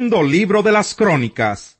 Libro de las Crónicas.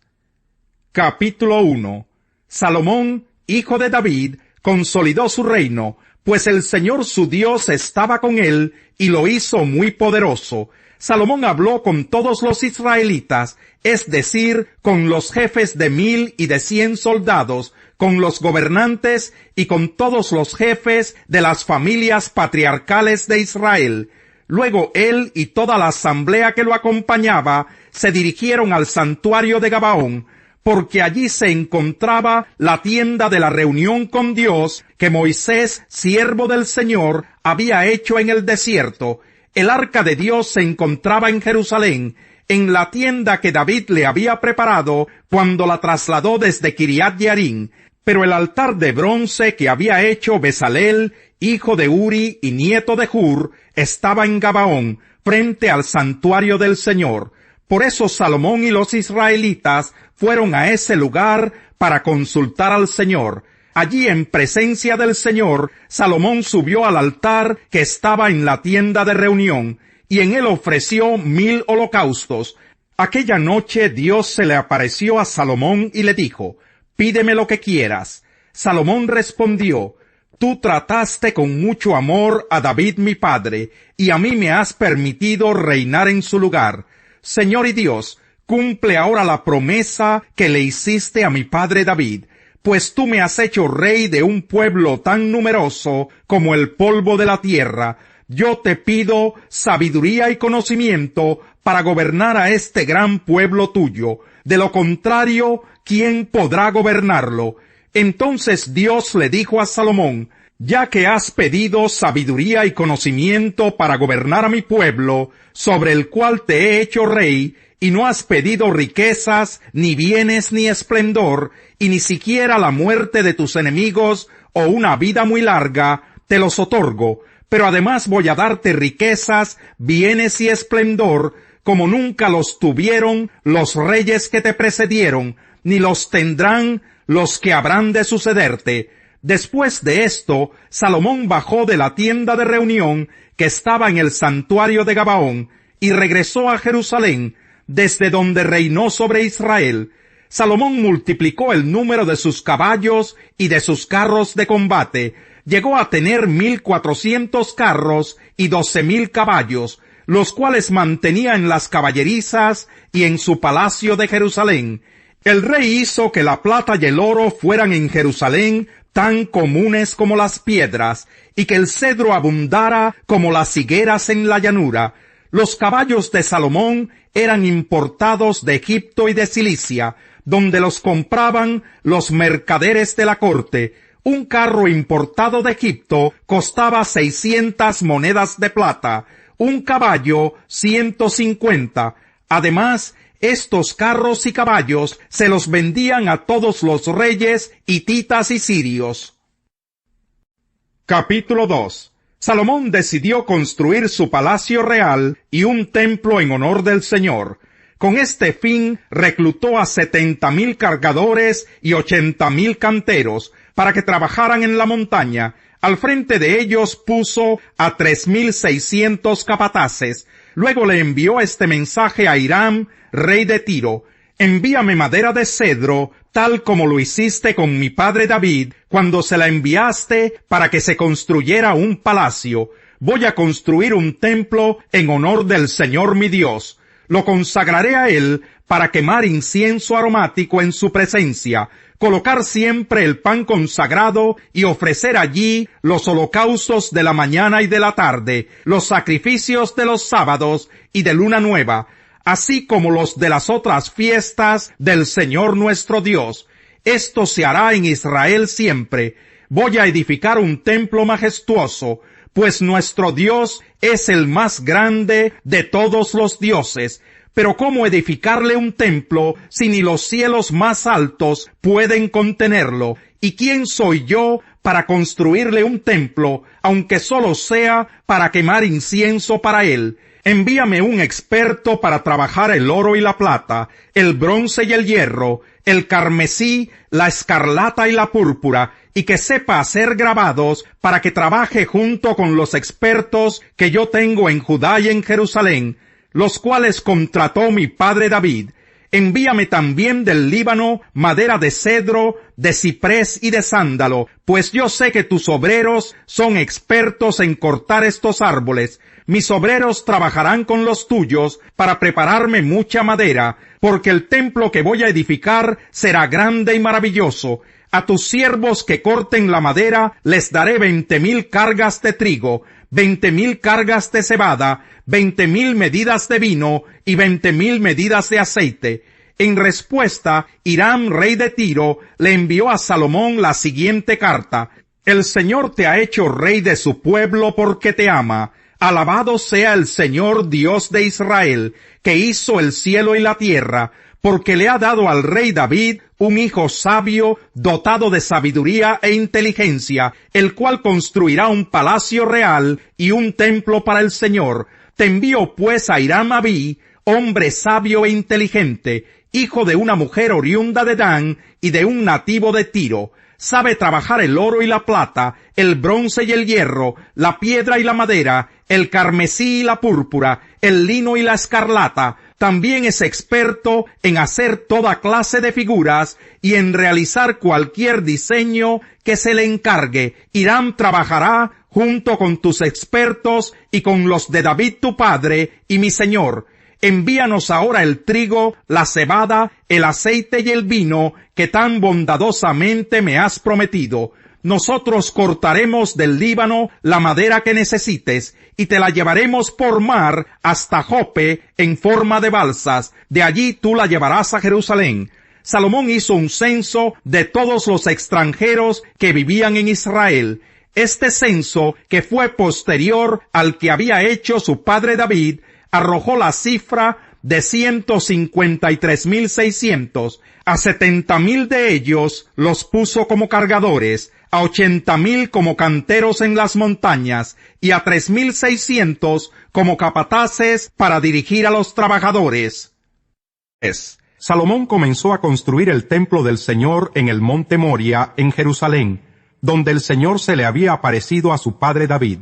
Capítulo 1. Salomón, hijo de David, consolidó su reino, pues el Señor su Dios estaba con él y lo hizo muy poderoso. Salomón habló con todos los israelitas, es decir, con los jefes de 1000 y de 100 soldados, con los gobernantes y con todos los jefes de las familias patriarcales de Israel. Luego él y toda la asamblea que lo acompañaba se dirigieron al santuario de Gabaón, porque allí se encontraba la tienda de la reunión con Dios que Moisés, siervo del Señor, había hecho en el desierto. El arca de Dios se encontraba en Jerusalén, en la tienda que David le había preparado cuando la trasladó desde Kiriat Jearim. Pero el altar de bronce que había hecho Bezalel, hijo de Uri y nieto de Hur, estaba en Gabaón, frente al santuario del Señor. Por eso Salomón y los israelitas fueron a ese lugar para consultar al Señor. Allí, en presencia del Señor, Salomón subió al altar que estaba en la tienda de reunión, y en él ofreció 1000 holocaustos. Aquella noche Dios se le apareció a Salomón y le dijo: «Pídeme lo que quieras». Salomón respondió: «Tú trataste con mucho amor a David mi padre, y a mí me has permitido reinar en su lugar. Señor y Dios, cumple ahora la promesa que le hiciste a mi padre David, pues tú me has hecho rey de un pueblo tan numeroso como el polvo de la tierra. Yo te pido sabiduría y conocimiento para gobernar a este gran pueblo tuyo. De lo contrario, ¿quién podrá gobernarlo?». Entonces Dios le dijo a Salomón: «Ya que has pedido sabiduría y conocimiento para gobernar a mi pueblo, sobre el cual te he hecho rey, y no has pedido riquezas, ni bienes, ni esplendor, y ni siquiera la muerte de tus enemigos, o una vida muy larga, te los otorgo. Pero además voy a darte riquezas, bienes y esplendor, como nunca los tuvieron los reyes que te precedieron, ni los tendrán los que habrán de sucederte». Después de esto, Salomón bajó de la tienda de reunión que estaba en el santuario de Gabaón y regresó a Jerusalén, desde donde reinó sobre Israel. Salomón multiplicó el número de sus caballos y de sus carros de combate. Llegó a tener 1400 carros y 12,000 caballos, los cuales mantenía en las caballerizas y en su palacio de Jerusalén. El rey hizo que la plata y el oro fueran en Jerusalén tan comunes como las piedras, y que el cedro abundara como las higueras en la llanura. Los caballos de Salomón eran importados de Egipto y de Cilicia, donde los compraban los mercaderes de la corte. Un carro importado de Egipto costaba 600 monedas de plata, un caballo 150. Además, estos carros y caballos se los vendían a todos los reyes hititas y sirios. Capítulo 2. Salomón decidió construir su palacio real y un templo en honor del Señor. Con este fin reclutó a 70,000 cargadores y 80,000 canteros para que trabajaran en la montaña. Al frente de ellos puso a 3,600 capataces. Luego le envió este mensaje a Hiram, rey de Tiro: «Envíame madera de cedro, tal como lo hiciste con mi padre David, cuando se la enviaste para que se construyera un palacio. Voy a construir un templo en honor del Señor mi Dios. Lo consagraré a él para quemar incienso aromático en su presencia, colocar siempre el pan consagrado y ofrecer allí los holocaustos de la mañana y de la tarde, los sacrificios de los sábados y de luna nueva, así como los de las otras fiestas del Señor nuestro Dios. Esto se hará en Israel siempre. Voy a edificar un templo majestuoso, pues nuestro Dios es el más grande de todos los dioses. Pero ¿cómo edificarle un templo si ni los cielos más altos pueden contenerlo? ¿Y quién soy yo para construirle un templo, aunque solo sea para quemar incienso para él? Envíame un experto para trabajar el oro y la plata, el bronce y el hierro, el carmesí, la escarlata y la púrpura, y que sepa hacer grabados para que trabaje junto con los expertos que yo tengo en Judá y en Jerusalén. los cuales contrató mi padre David. Envíame también del Líbano madera de cedro, de ciprés y de sándalo, pues yo sé que tus obreros son expertos en cortar estos árboles. Mis obreros trabajarán con los tuyos para prepararme mucha madera, porque el templo que voy a edificar será grande y maravilloso. A tus siervos que corten la madera les daré 20,000 cargas de trigo, 20,000 cargas de cebada, 20,000 medidas de vino y 20,000 medidas de aceite. En respuesta, Hiram, rey de Tiro, le envió a Salomón la siguiente carta: El Señor te ha hecho rey de su pueblo porque te ama. Alabado sea el Señor Dios de Israel, que hizo el cielo y la tierra, porque le ha dado al rey David un hijo sabio, dotado de sabiduría e inteligencia, el cual construirá un palacio real y un templo para el Señor. Te envío pues a Hiram Abí, hombre sabio e inteligente, hijo de una mujer oriunda de Dan y de un nativo de Tiro. Sabe trabajar el oro y la plata, el bronce y el hierro, la piedra y la madera, el carmesí y la púrpura, el lino y la escarlata. También es experto en hacer toda clase de figuras y en realizar cualquier diseño que se le encargue. Hiram trabajará junto con tus expertos y con los de David tu padre y mi señor. Envíanos ahora el trigo, la cebada, el aceite y el vino que tan bondadosamente me has prometido. Nosotros cortaremos del Líbano la madera que necesites y te la llevaremos por mar hasta Jope en forma de balsas. De allí tú la llevarás a Jerusalén. Salomón hizo un censo de todos los extranjeros que vivían en Israel. Este censo, que fue posterior al que había hecho su padre David, arrojó la cifra de 153,600. A 70,000 de ellos los puso como cargadores, a 80,000 como canteros en las montañas, y a 3,600 como capataces para dirigir a los trabajadores. Salomón comenzó a construir el templo del Señor en el monte Moria, en Jerusalén, donde el Señor se le había aparecido a su padre David.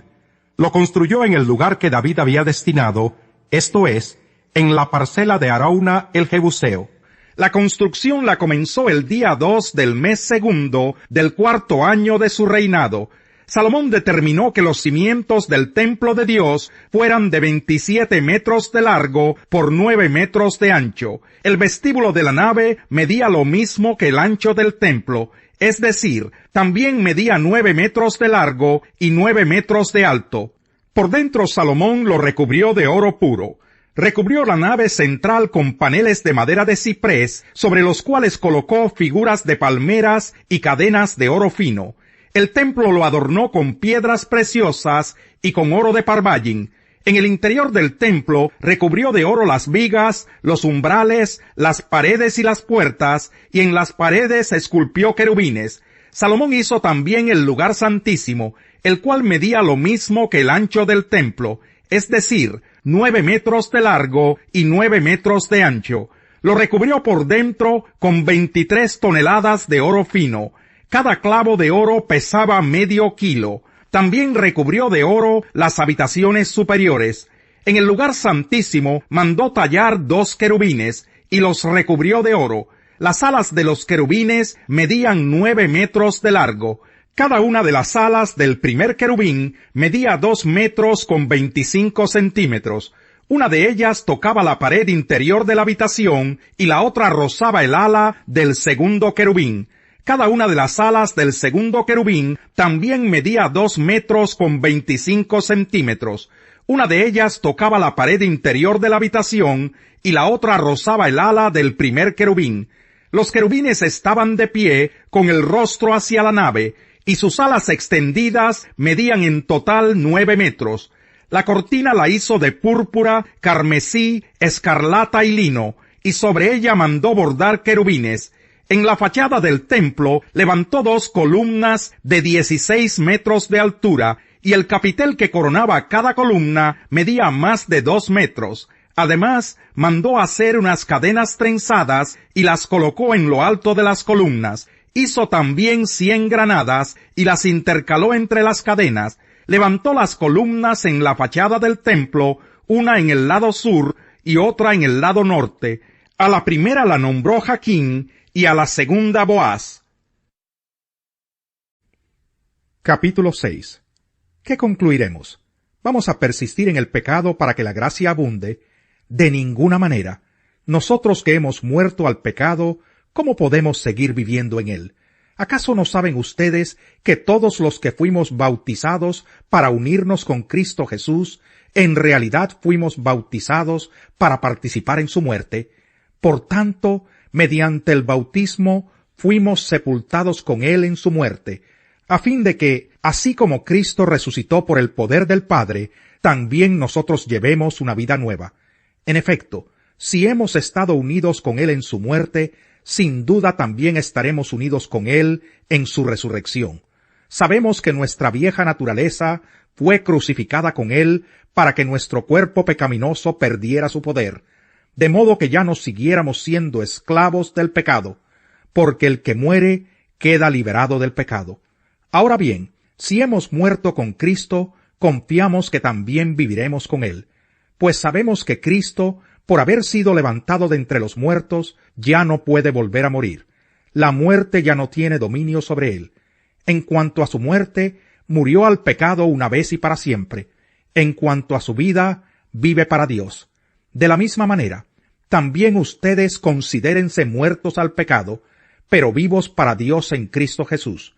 Lo construyó en el lugar que David había destinado, esto es, en la parcela de Arauna el Jebuseo. La construcción la comenzó el día 2 del mes segundo del 4º año de su reinado. Salomón determinó que los cimientos del templo de Dios fueran de 27 metros de largo por 9 metros de ancho. El vestíbulo de la nave medía lo mismo que el ancho del templo, es decir, también medía 9 metros de largo y 9 metros de alto. Por dentro Salomón lo recubrió de oro puro. Recubrió la nave central con paneles de madera de ciprés, sobre los cuales colocó figuras de palmeras y cadenas de oro fino. El templo lo adornó con piedras preciosas y con oro de Parvaim. En el interior del templo recubrió de oro las vigas, los umbrales, las paredes y las puertas, y en las paredes esculpió querubines. Salomón hizo también el lugar santísimo, el cual medía lo mismo que el ancho del templo, es decir, 9 metros de largo y 9 metros de ancho. Lo recubrió por dentro con 23 toneladas de oro fino. Cada clavo de oro pesaba medio kilo. También recubrió de oro las habitaciones superiores. En el lugar santísimo mandó tallar 2 querubines y los recubrió de oro. Las alas de los querubines medían 9 metros de largo. Cada una de las alas del primer querubín medía 2 metros con 25 centímetros. Una de ellas tocaba la pared interior de la habitación y la otra rozaba el ala del segundo querubín. Cada una de las alas del segundo querubín también medía 2 metros con 25 centímetros. Una de ellas tocaba la pared interior de la habitación y la otra rozaba el ala del primer querubín. Los querubines estaban de pie con el rostro hacia la nave, y sus alas extendidas medían en total 9 metros. La cortina la hizo de púrpura, carmesí, escarlata y lino, y sobre ella mandó bordar querubines. En la fachada del templo levantó 2 columnas de 16 metros de altura, y el capitel que coronaba cada columna medía más de 2 metros. Además, mandó hacer unas cadenas trenzadas y las colocó en lo alto de las columnas. Hizo también 100 granadas y las intercaló entre las cadenas. Levantó las columnas en la fachada del templo, una en el lado sur, y otra en el lado norte. A la primera la nombró Jaquín y a la segunda Boaz. Capítulo 6. ¿Qué concluiremos? ¿Vamos a persistir en el pecado para que la gracia abunde? De ninguna manera. Nosotros que hemos muerto al pecado, ¿cómo podemos seguir viviendo en él? ¿Acaso no saben ustedes que todos los que fuimos bautizados para unirnos con Cristo Jesús, en realidad fuimos bautizados para participar en su muerte? Por tanto, mediante el bautismo fuimos sepultados con él en su muerte, a fin de que, así como Cristo resucitó por el poder del Padre, también nosotros llevemos una vida nueva. En efecto, si hemos estado unidos con él en su muerte, sin duda también estaremos unidos con él en su resurrección. Sabemos que nuestra vieja naturaleza fue crucificada con él para que nuestro cuerpo pecaminoso perdiera su poder, de modo que ya no siguiéramos siendo esclavos del pecado, porque el que muere queda liberado del pecado. Ahora bien, si hemos muerto con Cristo, confiamos que también viviremos con él, pues sabemos que Cristo, por haber sido levantado de entre los muertos, ya no puede volver a morir. La muerte ya no tiene dominio sobre él. En cuanto a su muerte, murió al pecado una vez y para siempre. En cuanto a su vida, vive para Dios. De la misma manera, también ustedes considérense muertos al pecado, pero vivos para Dios en Cristo Jesús.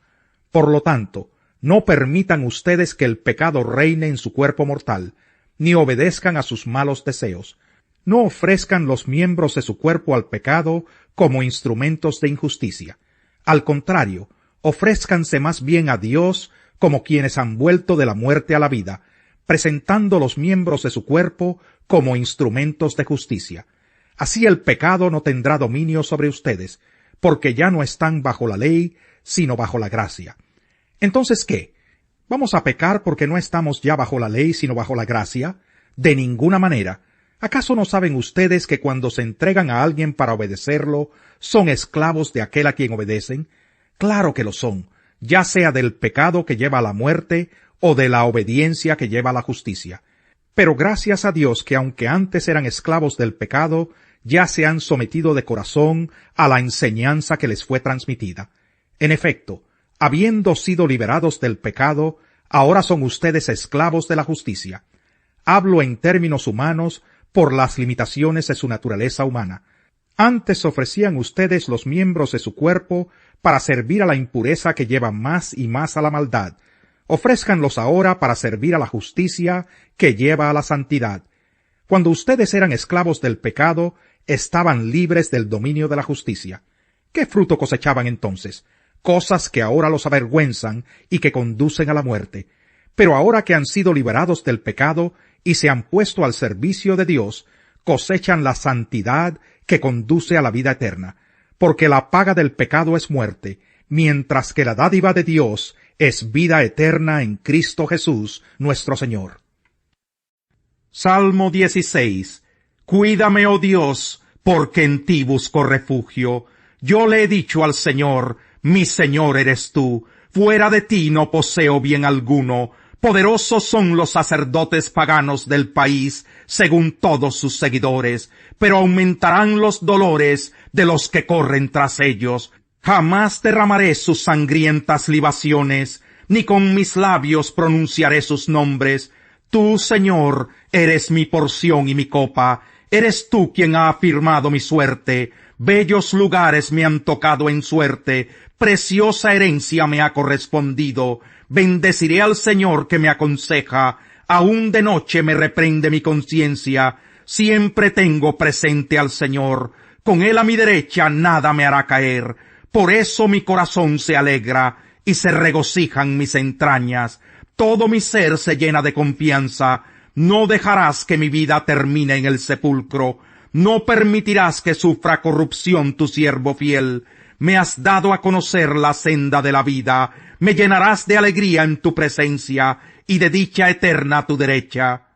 Por lo tanto, no permitan ustedes que el pecado reine en su cuerpo mortal, ni obedezcan a sus malos deseos. No ofrezcan los miembros de su cuerpo al pecado como instrumentos de injusticia. Al contrario, ofrézcanse más bien a Dios como quienes han vuelto de la muerte a la vida, presentando los miembros de su cuerpo como instrumentos de justicia. Así el pecado no tendrá dominio sobre ustedes, porque ya no están bajo la ley, sino bajo la gracia. Entonces, ¿qué? ¿Vamos a pecar porque no estamos ya bajo la ley, sino bajo la gracia? De ninguna manera. ¿Acaso no saben ustedes que cuando se entregan a alguien para obedecerlo, son esclavos de aquel a quien obedecen? Claro que lo son, ya sea del pecado que lleva a la muerte o de la obediencia que lleva a la justicia. Pero gracias a Dios que aunque antes eran esclavos del pecado, ya se han sometido de corazón a la enseñanza que les fue transmitida. En efecto, habiendo sido liberados del pecado, ahora son ustedes esclavos de la justicia. Hablo en términos humanos por las limitaciones de su naturaleza humana. Antes ofrecían ustedes los miembros de su cuerpo para servir a la impureza que lleva más y más a la maldad. Ofrézcanlos ahora para servir a la justicia que lleva a la santidad. Cuando ustedes eran esclavos del pecado, estaban libres del dominio de la justicia. ¿Qué fruto cosechaban entonces? Cosas que ahora los avergüenzan y que conducen a la muerte. Pero ahora que han sido liberados del pecado y se han puesto al servicio de Dios, cosechan la santidad que conduce a la vida eterna, porque la paga del pecado es muerte, mientras que la dádiva de Dios es vida eterna en Cristo Jesús, nuestro Señor. Salmo 16. Cuídame, oh Dios, porque en ti busco refugio. Yo le he dicho al Señor, mi Señor eres tú, fuera de ti no poseo bien alguno. Poderosos son los sacerdotes paganos del país, según todos sus seguidores, pero aumentarán los dolores de los que corren tras ellos. Jamás derramaré sus sangrientas libaciones, ni con mis labios pronunciaré sus nombres. Tú, Señor, eres mi porción y mi copa. Eres tú quien ha afirmado mi suerte. Bellos lugares me han tocado en suerte. Preciosa herencia me ha correspondido. Bendeciré al Señor que me aconseja. Aún de noche me reprende mi conciencia. Siempre tengo presente al Señor. Con él a mi derecha nada me hará caer. Por eso mi corazón se alegra y se regocijan mis entrañas. Todo mi ser se llena de confianza. No dejarás que mi vida termine en el sepulcro. No permitirás que sufra corrupción tu siervo fiel. Me has dado a conocer la senda de la vida. Me llenarás de alegría en tu presencia y de dicha eterna a tu derecha.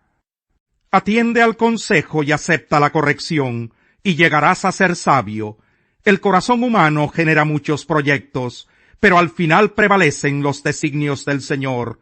Atiende al consejo y acepta la corrección, y llegarás a ser sabio. El corazón humano genera muchos proyectos, pero al final prevalecen los designios del Señor.